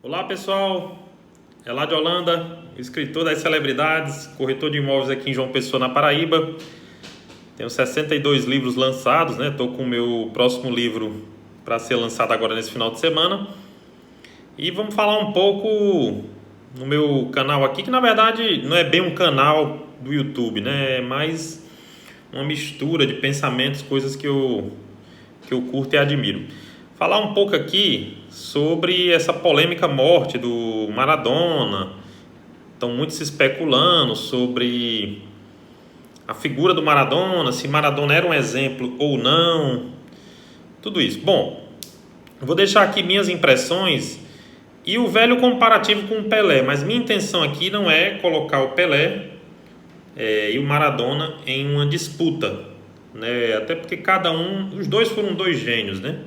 Olá pessoal, é lá de Holanda, escritor das celebridades, corretor de imóveis aqui em João Pessoa, na Paraíba. Tenho 62 livros lançados, né? Estou com o meu próximo livro para ser lançado agora nesse final de semana. E vamos falar um pouco no meu canal aqui, que na verdade não é bem um canal do YouTube, né? É mais uma mistura de pensamentos, coisas que eu curto e admiro. Falar um pouco aqui sobre essa polêmica morte do Maradona. Estão muito se especulando sobre a figura do Maradona, se Maradona era um exemplo ou não, tudo isso. Bom, eu vou deixar aqui minhas impressões e o velho comparativo com o Pelé, mas minha intenção aqui não é colocar o Pelé e o Maradona em uma disputa, né? Até porque os dois foram dois gênios, né?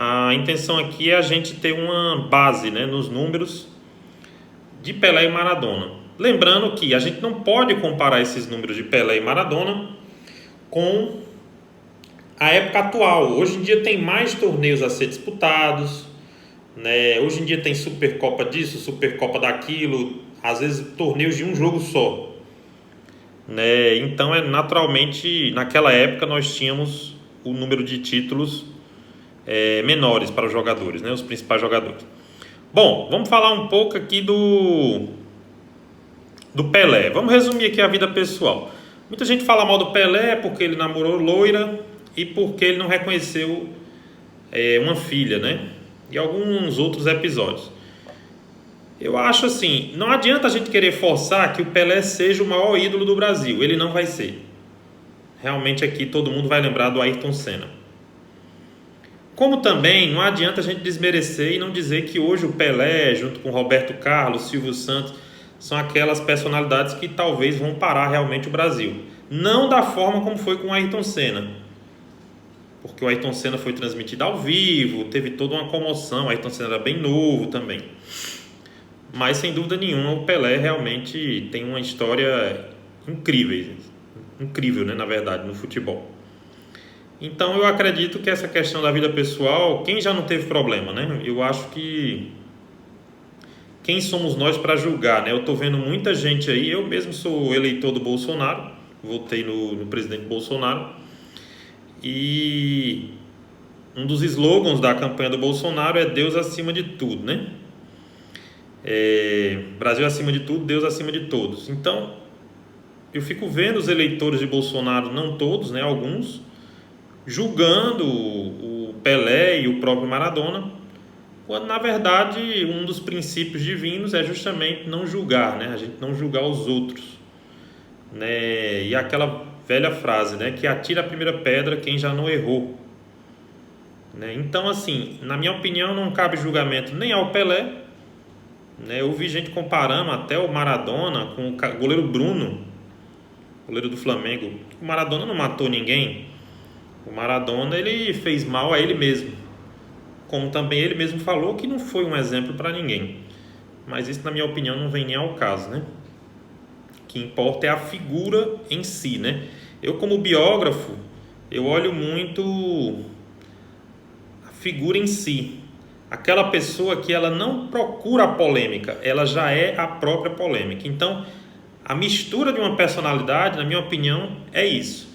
A intenção aqui é a gente ter uma base, né, nos números de Pelé e Maradona. Lembrando que a gente não pode comparar esses números de Pelé e Maradona com a época atual. Hoje em dia tem mais torneios a ser disputados, né? Hoje em dia tem Supercopa disso, Supercopa daquilo, às vezes torneios de um jogo só, né? Então, naturalmente, naquela época nós tínhamos o número de títulos menores para os jogadores, né? Os principais jogadores. Bom, vamos falar um pouco aqui do Pelé. Vamos resumir aqui a vida pessoal. Muita gente fala mal do Pelé porque ele namorou loira e porque ele não reconheceu uma filha, né? E alguns outros episódios. Eu acho assim, não adianta a gente querer forçar que o Pelé seja o maior ídolo do Brasil. Ele não vai ser. Realmente aqui todo mundo vai lembrar do Ayrton Senna. Como também não adianta a gente desmerecer e não dizer que hoje o Pelé, junto com Roberto Carlos, Silvio Santos, são aquelas personalidades que talvez vão parar realmente o Brasil. Não da forma como foi com o Ayrton Senna. Porque o Ayrton Senna foi transmitido ao vivo, teve toda uma comoção, o Ayrton Senna era bem novo também. Mas sem dúvida nenhuma o Pelé realmente tem uma história incrível, né, na verdade, no futebol. Então eu acredito que essa questão da vida pessoal, quem já não teve problema, né? Eu acho que quem somos nós para julgar, né? Eu estou vendo muita gente aí, eu mesmo sou eleitor do Bolsonaro, votei no presidente Bolsonaro, e um dos slogans da campanha do Bolsonaro é Deus acima de tudo, né? Brasil acima de tudo, Deus acima de todos. Então eu fico vendo os eleitores de Bolsonaro, não todos, né? Alguns, julgando o Pelé e o próprio Maradona, quando na verdade um dos princípios divinos é justamente não julgar, né? A gente não julgar os outros, né? E aquela velha frase, né? Que atira a primeira pedra quem já não errou, né? Então assim, na minha opinião não cabe julgamento nem ao Pelé, né? Eu vi gente comparando até o Maradona com o goleiro Bruno, goleiro do Flamengo. O Maradona não matou ninguém. O Maradona, ele fez mal a ele mesmo, como também ele mesmo falou que não foi um exemplo para ninguém. Mas isso, na minha opinião, não vem nem ao caso, né? O que importa é a figura em si, né? Eu, como biógrafo, eu olho muito a figura em si. Aquela pessoa que ela não procura a polêmica, ela já é a própria polêmica. Então, a mistura de uma personalidade, na minha opinião, é isso.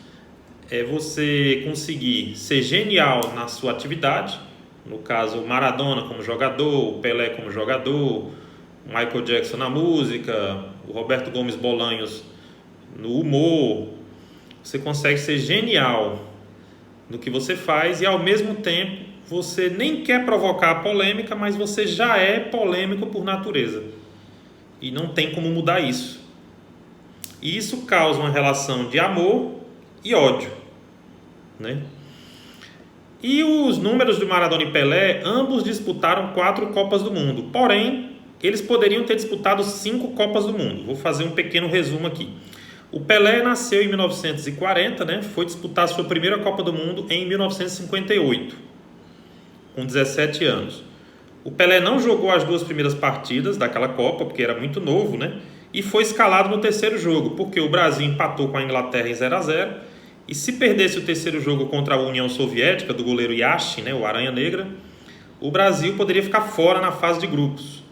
É você conseguir ser genial na sua atividade, no caso o Maradona como jogador, o Pelé como jogador, o Michael Jackson na música, o Roberto Gomes Bolanhos no humor. Você consegue ser genial no que você faz e ao mesmo tempo você nem quer provocar a polêmica, mas você já é polêmico por natureza e não tem como mudar isso. E isso causa uma relação de amor e ódio, né? E os números de Maradona e Pelé, ambos disputaram 4 Copas do Mundo. Porém, eles poderiam ter disputado 5 Copas do Mundo. Vou fazer um pequeno resumo aqui. O Pelé nasceu em 1940, né? Foi disputar sua primeira Copa do Mundo em 1958, com 17 anos. O Pelé não jogou as 2 primeiras partidas daquela Copa, porque era muito novo, né? E foi escalado no terceiro jogo, porque o Brasil empatou com a Inglaterra em 0-0. E se perdesse o terceiro jogo contra a União Soviética, do goleiro Yashin, né, o Aranha Negra, o Brasil poderia ficar fora na fase de grupos.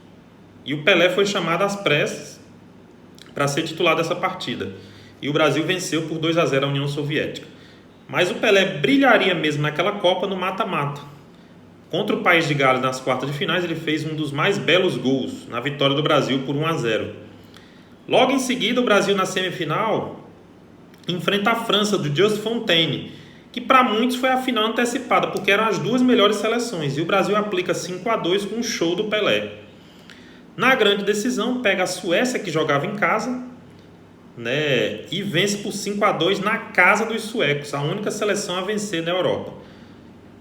E o Pelé foi chamado às pressas para ser titular dessa partida. E o Brasil venceu por 2-0 a União Soviética. Mas o Pelé brilharia mesmo naquela Copa no mata-mata. Contra o País de Gales nas quartas de finais, ele fez um dos mais belos gols na vitória do Brasil por 1-0. Logo em seguida, o Brasil na semifinal enfrenta a França do Just Fontaine, que para muitos foi a final antecipada, porque eram as duas melhores seleções. E o Brasil aplica 5-2 com um show do Pelé. Na grande decisão, pega a Suécia, que jogava em casa, né, e vence por 5-2 na casa dos suecos, a única seleção a vencer na Europa.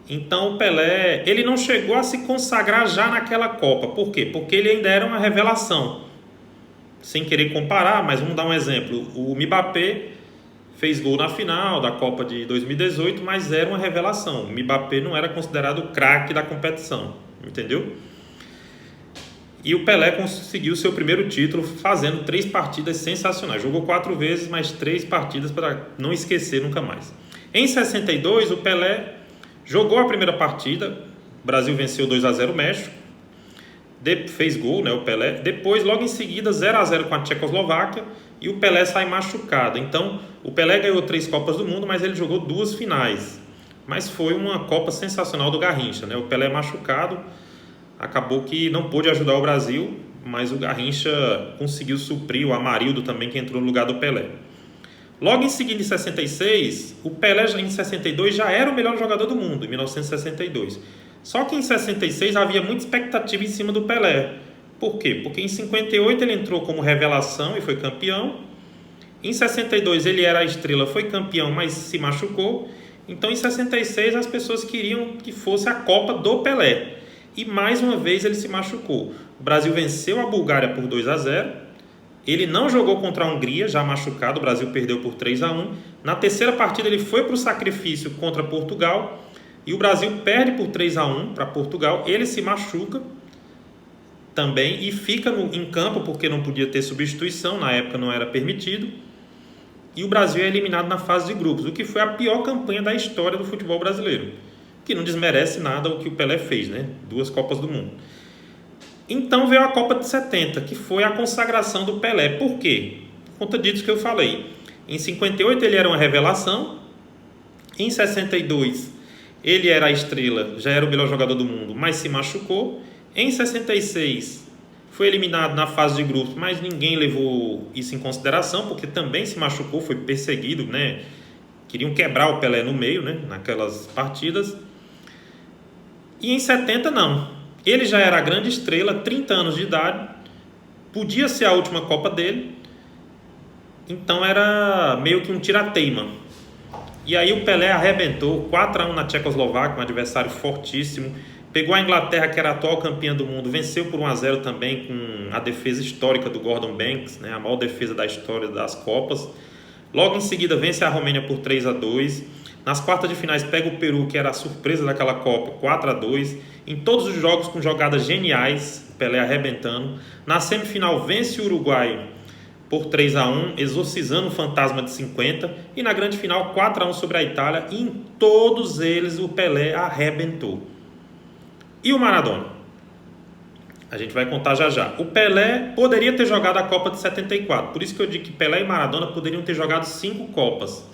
Então o Pelé, ele não chegou a se consagrar já naquela Copa. Por quê? Porque ele ainda era uma revelação. Sem querer comparar, mas vamos dar um exemplo. O Mbappé fez gol na final da Copa de 2018, mas era uma revelação. O Mbappé não era considerado o craque da competição, entendeu? E o Pelé conseguiu seu primeiro título fazendo 3 partidas sensacionais. Jogou 4 vezes, mas 3 partidas para não esquecer nunca mais. Em 62, o Pelé jogou a primeira partida. O Brasil venceu 2-0 o México. Fez gol, né, o Pelé. Depois, logo em seguida, 0-0 com a Tchecoslováquia. E o Pelé sai machucado. Então, o Pelé ganhou 3 Copas do Mundo, mas ele jogou 2 finais. Mas foi uma Copa sensacional do Garrincha, né? O Pelé machucado, acabou que não pôde ajudar o Brasil, mas o Garrincha conseguiu suprir, o Amarildo também, que entrou no lugar do Pelé. Logo em seguida, em 66, o Pelé em 62 já era o melhor jogador do mundo, em 1962. Só que em 66 havia muita expectativa em cima do Pelé. Por quê? Porque em 58 ele entrou como revelação e foi campeão. Em 62 ele era a estrela, foi campeão, mas se machucou. Então em 66 as pessoas queriam que fosse a Copa do Pelé. E mais uma vez ele se machucou. O Brasil venceu a Bulgária por 2-0. Ele não jogou contra a Hungria, já machucado. O Brasil perdeu por 3-1. Na terceira partida ele foi para o sacrifício contra Portugal. E o Brasil perde por 3-1 para Portugal. Ele se machuca também e fica em campo porque não podia ter substituição. Na época não era permitido. E o Brasil é eliminado na fase de grupos, o que foi a pior campanha da história do futebol brasileiro. Que não desmerece nada o que o Pelé fez, né? 2 Copas do Mundo. Então veio a Copa de 70, que foi a consagração do Pelé. Por quê? Por conta disso que eu falei. Em 58 ele era uma revelação. Em 62 ele era a estrela, já era o melhor jogador do mundo, mas se machucou. Em 66 foi eliminado na fase de grupos, mas ninguém levou isso em consideração, porque também se machucou, foi perseguido, né? Queriam quebrar o Pelé no meio, né? Naquelas partidas. E em 70 não. Ele já era a grande estrela, 30 anos de idade, podia ser a última Copa dele, então era meio que um tira-teima. E aí o Pelé arrebentou, 4-1 na Tchecoslováquia, um adversário fortíssimo, pegou a Inglaterra, que era a atual campeã do mundo, venceu por 1-0 também, com a defesa histórica do Gordon Banks, né? A maior defesa da história das Copas. Logo em seguida vence a Romênia por 3-2. Nas quartas de finais pega o Peru, que era a surpresa daquela Copa, 4-2. Em todos os jogos com jogadas geniais, Pelé arrebentando. Na semifinal vence o Uruguai por 3-1, exorcizando o fantasma de 50. E na grande final 4-1 sobre a Itália. E em todos eles o Pelé arrebentou. E o Maradona? A gente vai contar já já. O Pelé poderia ter jogado a Copa de 74. Por isso que eu digo que Pelé e Maradona poderiam ter jogado 5 Copas.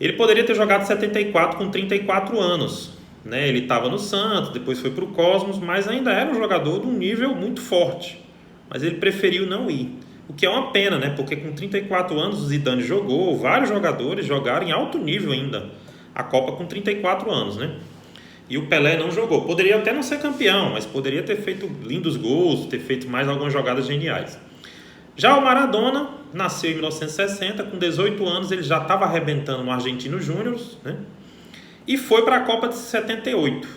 Ele poderia ter jogado 74 com 34 anos. Né? Ele estava no Santos, depois foi para o Cosmos, mas ainda era um jogador de um nível muito forte. Mas ele preferiu não ir. O que é uma pena, né? Porque com 34 anos o Zidane jogou, vários jogadores jogaram em alto nível ainda a Copa com 34 anos, né? E o Pelé não jogou. Poderia até não ser campeão, mas poderia ter feito lindos gols, ter feito mais algumas jogadas geniais. Já o Maradona nasceu em 1960, com 18 anos ele já estava arrebentando no Argentinos Júniors, né? E foi para a Copa de 78.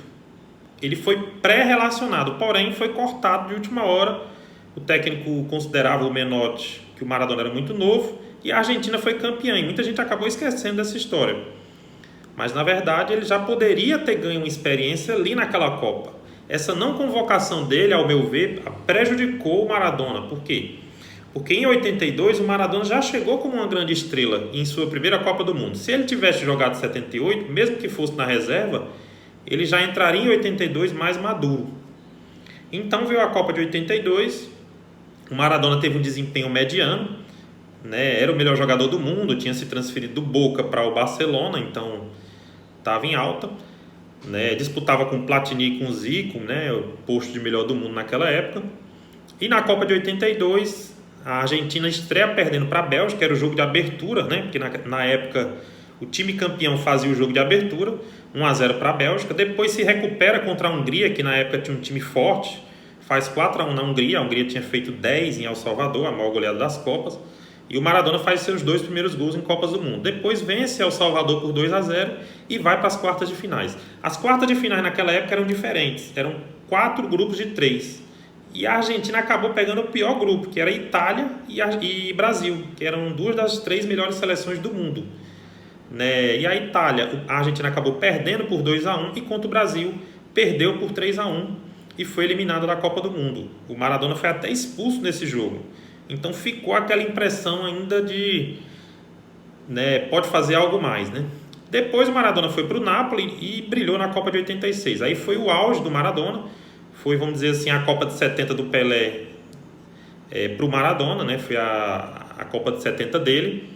Ele foi pré-relacionado, porém foi cortado de última hora. O técnico considerava o Menotti que o Maradona era muito novo e a Argentina foi campeã. E muita gente acabou esquecendo dessa história. Mas na verdade ele já poderia ter ganho uma experiência ali naquela Copa. Essa não convocação dele, ao meu ver, prejudicou o Maradona. Por quê? Porque em 82 o Maradona já chegou como uma grande estrela em sua primeira Copa do Mundo. Se ele tivesse jogado 78, mesmo que fosse na reserva, ele já entraria em 82 mais maduro. Então veio a Copa de 82, o Maradona teve um desempenho mediano, né? Era o melhor jogador do mundo, tinha se transferido do Boca para o Barcelona, então estava em alta, né? Disputava com o Platini e com o Zico, né? O posto de melhor do mundo naquela época. E na Copa de 82, a Argentina estreia perdendo para a Bélgica, era o jogo de abertura, né? Porque na época o time campeão fazia o jogo de abertura, 1-0 para a Bélgica. Depois se recupera contra a Hungria, que na época tinha um time forte, faz 4-1 na Hungria. A Hungria tinha feito 10 em El Salvador, a maior goleada das Copas. E o Maradona faz seus 2 primeiros gols em Copas do Mundo. Depois vence El Salvador por 2-0 e vai para as quartas de finais. As quartas de finais naquela época eram diferentes, eram 4 grupos de 3. E a Argentina acabou pegando o pior grupo, que era Itália e Brasil, que eram 2 das 3 melhores seleções do mundo, né? E a Argentina acabou perdendo por 2-1 e contra o Brasil perdeu por 3-1 e foi eliminado da Copa do Mundo. O Maradona foi até expulso nesse jogo. Então ficou aquela impressão ainda de, né, pode fazer algo mais, né? Depois o Maradona foi para o Napoli e brilhou na Copa de 86. Aí foi o auge do Maradona. Foi, vamos dizer assim, a Copa de 70 do Pelé para o Maradona, né? Foi a Copa de 70 dele.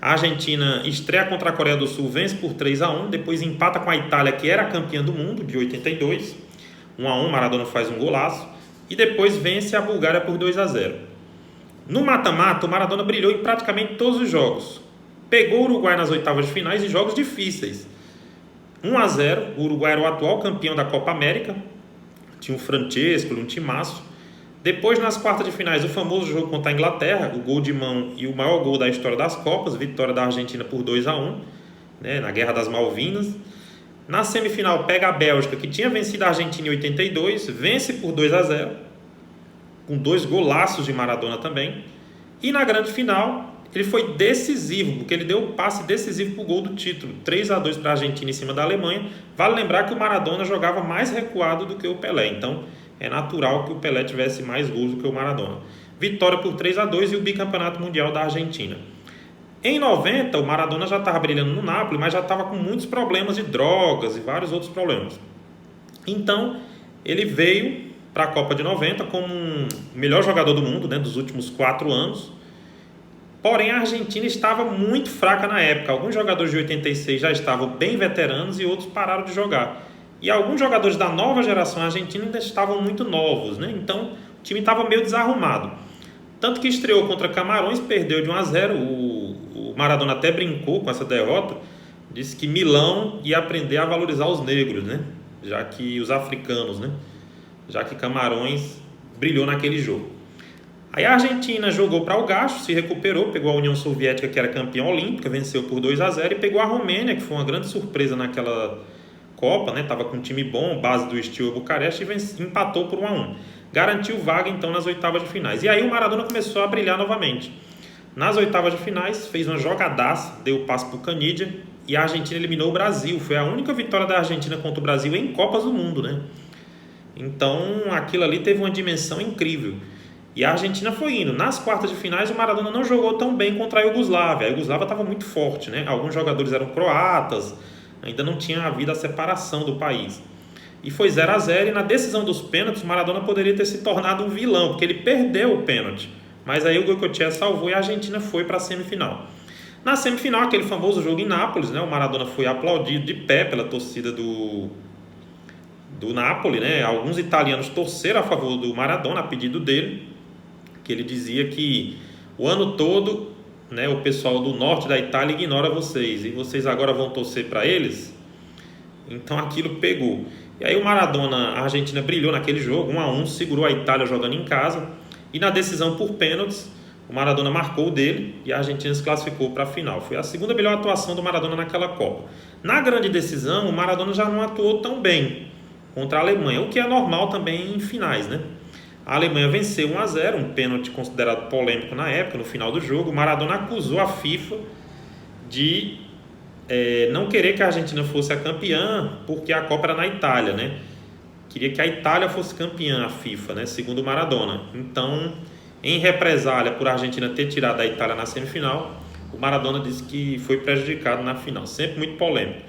A Argentina estreia contra a Coreia do Sul, vence por 3-1, depois empata com a Itália, que era campeã do mundo, de 82. 1-1, Maradona faz um golaço. E depois vence a Bulgária por 2-0. No mata-mata, o Maradona brilhou em praticamente todos os jogos. Pegou o Uruguai nas oitavas de finais em jogos difíceis. 1-0, o Uruguai era o atual campeão da Copa América. Tinha o Francesco, um timaço. Depois, nas quartas de finais, o famoso jogo contra a Inglaterra, o gol de mão e o maior gol da história das Copas, vitória da Argentina por 2-1, né, na Guerra das Malvinas. Na semifinal, pega a Bélgica, que tinha vencido a Argentina em 82, vence por 2-0, com 2 golaços de Maradona também. E na grande final, ele foi decisivo, porque ele deu o passe decisivo para o gol do título, 3-2 para a Argentina em cima da Alemanha. Vale lembrar que o Maradona jogava mais recuado do que o Pelé, então é natural que o Pelé tivesse mais gols do que o Maradona. Vitória por 3-2 e o bicampeonato mundial da Argentina. Em 90, o Maradona já estava brilhando no Napoli, mas já estava com muitos problemas de drogas e vários outros problemas. Então, ele veio para a Copa de 90 como o melhor jogador do mundo, né, dos últimos 4 anos. Porém, a Argentina estava muito fraca na época. Alguns jogadores de 86 já estavam bem veteranos e outros pararam de jogar. E alguns jogadores da nova geração argentina ainda estavam muito novos, né? Então, o time estava meio desarrumado. Tanto que estreou contra Camarões, perdeu de 1-0. O Maradona até brincou com essa derrota. Disse que Milão ia aprender a valorizar os negros, né? Já que os africanos, né? Já que Camarões brilhou naquele jogo. Aí a Argentina jogou para o gasto, se recuperou, pegou a União Soviética, que era campeã olímpica, venceu por 2-0, e pegou a Romênia, que foi uma grande surpresa naquela Copa, né? Tava com um time bom, base do Steaua Bucareste, e empatou por 1-1. Garantiu vaga então nas oitavas de finais. E aí o Maradona começou a brilhar novamente. Nas oitavas de finais, fez uma jogadaça, deu o passe para o Canidia, e a Argentina eliminou o Brasil. Foi a única vitória da Argentina contra o Brasil em Copas do Mundo, né? Então aquilo ali teve uma dimensão incrível. E a Argentina foi indo. Nas quartas de finais, o Maradona não jogou tão bem contra a Iugoslávia. A Iugoslávia estava muito forte, né? Alguns jogadores eram croatas, ainda não tinha havido a separação do país. E foi 0-0, e na decisão dos pênaltis, o Maradona poderia ter se tornado um vilão, porque ele perdeu o pênalti. Mas aí o Goicoechea salvou e a Argentina foi para a semifinal. Na semifinal, aquele famoso jogo em Nápoles, né? O Maradona foi aplaudido de pé pela torcida do Napoli, né? Alguns italianos torceram a favor do Maradona a pedido dele, que ele dizia que o ano todo, né, o pessoal do norte da Itália ignora vocês e vocês agora vão torcer para eles. Então aquilo pegou. E aí o Maradona, a Argentina brilhou naquele jogo, 1-1, segurou a Itália jogando em casa, e na decisão por pênaltis, o Maradona marcou o dele e a Argentina se classificou para a final. Foi a segunda melhor atuação do Maradona naquela Copa. Na grande decisão, o Maradona já não atuou tão bem contra a Alemanha, o que é normal também em finais, né? A Alemanha venceu 1-0, um pênalti considerado polêmico na época, no final do jogo. O Maradona acusou a FIFA de não querer que a Argentina fosse a campeã, porque a Copa era na Itália, né? Queria que a Itália fosse campeã, a FIFA, né? Segundo o Maradona. Então, em represália por a Argentina ter tirado a Itália na semifinal, o Maradona disse que foi prejudicado na final. Sempre muito polêmico.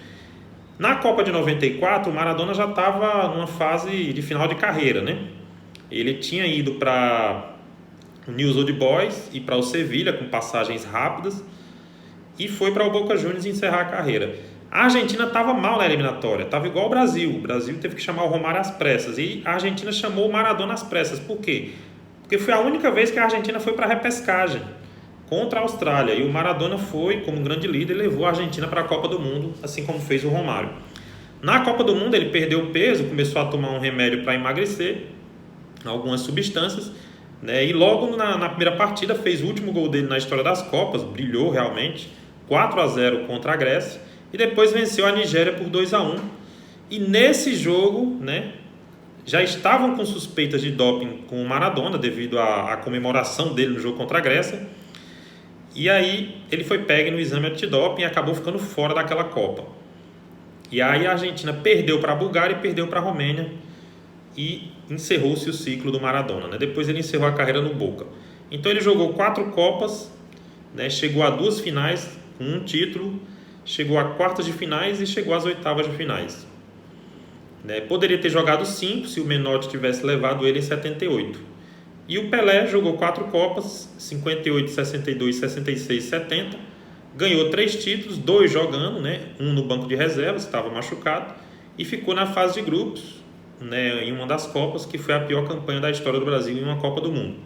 Na Copa de 94, o Maradona já estava numa fase de final de carreira, né? Ele tinha ido para o Newell's Old Boys e para o Sevilha com passagens rápidas e foi para o Boca Juniors encerrar a carreira. A Argentina estava mal na eliminatória, estava igual ao Brasil. O Brasil teve que chamar o Romário às pressas e a Argentina chamou o Maradona às pressas. Por quê? Porque foi a única vez que a Argentina foi para a repescagem contra a Austrália e o Maradona foi, como um grande líder, levou a Argentina para a Copa do Mundo, assim como fez o Romário. Na Copa do Mundo ele perdeu peso, começou a tomar um remédio para emagrecer, algumas substâncias, né? E logo na primeira partida fez o último gol dele na história das Copas, brilhou realmente, 4-0 contra a Grécia, e depois venceu a Nigéria por 2-1. E nesse jogo, né, já estavam com suspeitas de doping com o Maradona devido à comemoração dele no jogo contra a Grécia. E aí ele foi pego no exame antidoping e acabou ficando fora daquela Copa. E aí a Argentina perdeu para a Bulgária e perdeu para a Romênia e encerrou-se o ciclo do Maradona, né? Depois ele encerrou a carreira no Boca. Então ele jogou 4 Copas, né? Chegou a 2 finais com um título, chegou a quartas de finais e chegou às oitavas de finais, né? Poderia ter jogado 5 se o Menotti tivesse levado ele em 78. E o Pelé jogou 4 Copas, 58, 62, 66, 70. Ganhou 3 títulos, 2 jogando, né? Um no banco de reservas, estava machucado. E ficou na fase de grupos, né? Em uma das Copas, que foi a pior campanha da história do Brasil em uma Copa do Mundo.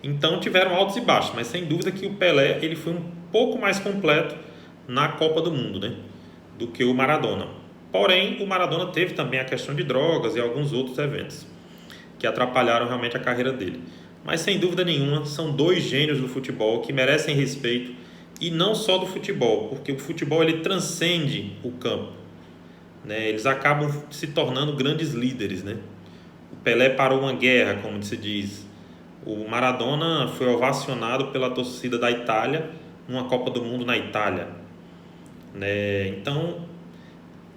Então tiveram altos e baixos, mas sem dúvida que o Pelé ele foi um pouco mais completo na Copa do Mundo, né? Do que o Maradona. Porém, o Maradona teve também a questão de drogas e alguns outros eventos que atrapalharam realmente a carreira dele. Mas sem dúvida nenhuma, são 2 gênios do futebol que merecem respeito, e não só do futebol, porque o futebol ele transcende o campo, né? Eles acabam se tornando grandes líderes, né? O Pelé parou uma guerra, como se diz. O Maradona foi ovacionado pela torcida da Itália numa Copa do Mundo na Itália, né? Então,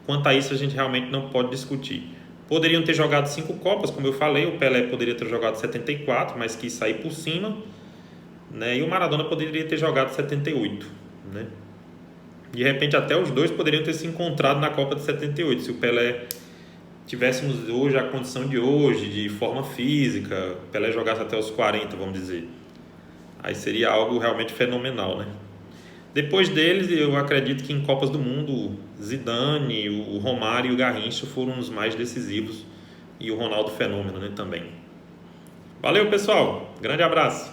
quanto a isso, a gente realmente não pode discutir. Poderiam ter jogado 5 Copas, como eu falei. O Pelé poderia ter jogado 74, mas quis sair por cima, né? E o Maradona poderia ter jogado 78, né? De repente, até os dois poderiam ter se encontrado na Copa de 78. Se o Pelé tivéssemos hoje a condição de hoje, de forma física, o Pelé jogasse até os 40, vamos dizer. Aí seria algo realmente fenomenal, né? Depois deles, eu acredito que em Copas do Mundo, Zidane, o Romário e o Garrincha foram os mais decisivos, e o Ronaldo Fenômeno, né, também. Valeu, pessoal. Grande abraço.